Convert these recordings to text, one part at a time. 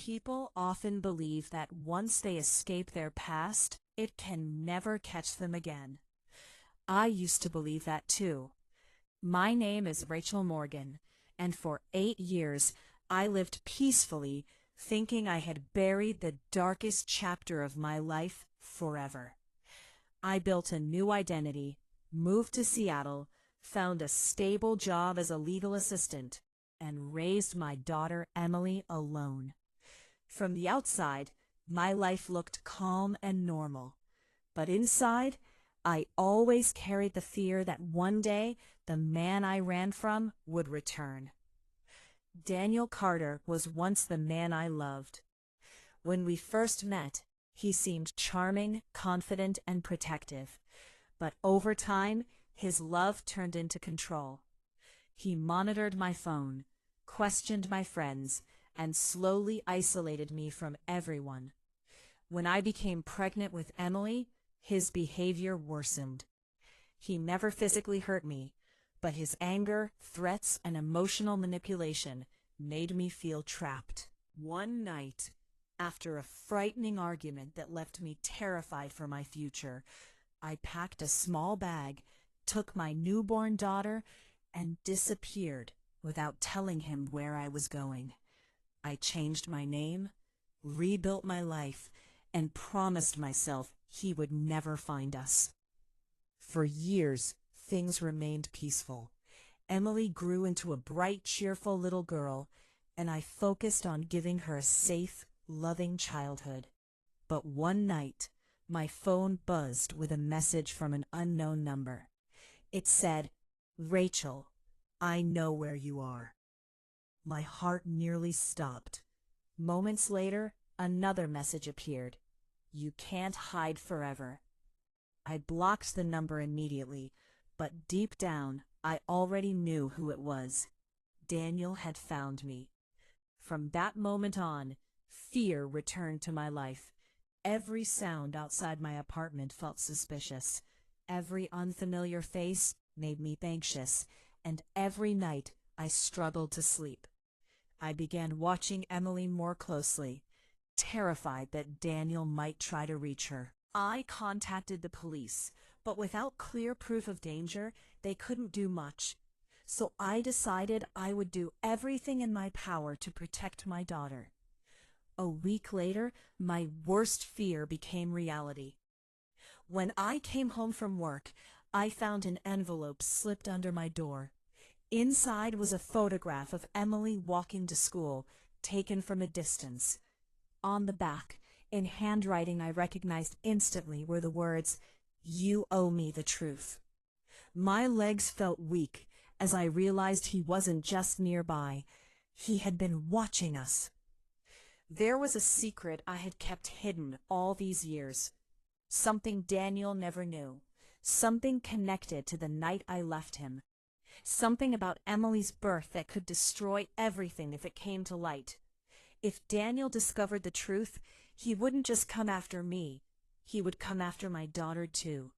People often believe that once they escape their past, it can never catch them again. I used to believe that too. My name is Rachel Morgan, and for 8 years I lived peacefully, thinking I had buried the darkest chapter of my life forever. I built a new identity, moved to Seattle, found a stable job as a legal assistant, and raised my daughter Emily alone. From the outside, my life looked calm and normal, but inside, I always carried the fear that one day the man I ran from would return. Daniel Carter was once the man I loved. When we first met, he seemed charming, confident, and protective, but over time, his love turned into control. He monitored my phone, questioned my friends, and slowly isolated me from everyone. When I became pregnant with Emily, his behavior worsened. He never physically hurt me, but his anger, threats, and emotional manipulation made me feel trapped. One night, after a frightening argument that left me terrified for my future, I packed a small bag, took my newborn daughter, and disappeared without telling him where I was going. I changed my name, rebuilt my life, and promised myself he would never find us. For years, things remained peaceful. Emily grew into a bright, cheerful little girl, and I focused on giving her a safe, loving childhood. But one night, my phone buzzed with a message from an unknown number. It said, "Rachel, I know where you are." My heart nearly stopped. Moments later, another message appeared. "You can't hide forever." I blocked the number immediately, but deep down, I already knew who it was. Daniel had found me. From that moment on, fear returned to my life. Every sound outside my apartment felt suspicious. Every unfamiliar face made me anxious, and every night I struggled to sleep. I began watching Emily more closely, terrified that Daniel might try to reach her. I contacted the police, but without clear proof of danger, they couldn't do much. So I decided I would do everything in my power to protect my daughter. A week later, my worst fear became reality. When I came home from work, I found an envelope slipped under my door. Inside was a photograph of Emily walking to school, taken from a distance. On the back, in handwriting I recognized instantly, were the words, "You owe me the truth." My legs felt weak as I realized he wasn't just nearby. He had been watching us. There was a secret I had kept hidden all these years. Something Daniel never knew. Something connected to the night I left him. Something about Emily's birth that could destroy everything if it came to light. If Daniel discovered the truth, he wouldn't just come after me. He would come after my daughter too.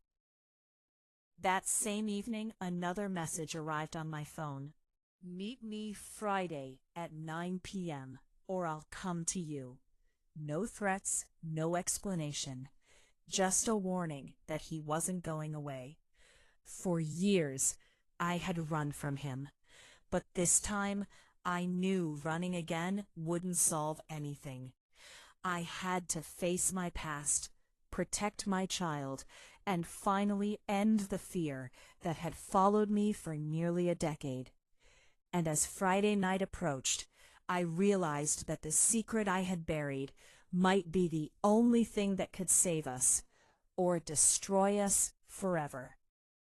That same evening, another message arrived on my phone. "Meet me Friday at 9 p.m. or I'll come to you." No threats, no explanation. Just a warning that he wasn't going away. For years, I had run from him, but this time I knew running again wouldn't solve anything. I had to face my past, protect my child, and finally end the fear that had followed me for nearly a decade. And as Friday night approached, I realized that the secret I had buried might be the only thing that could save us, or destroy us forever.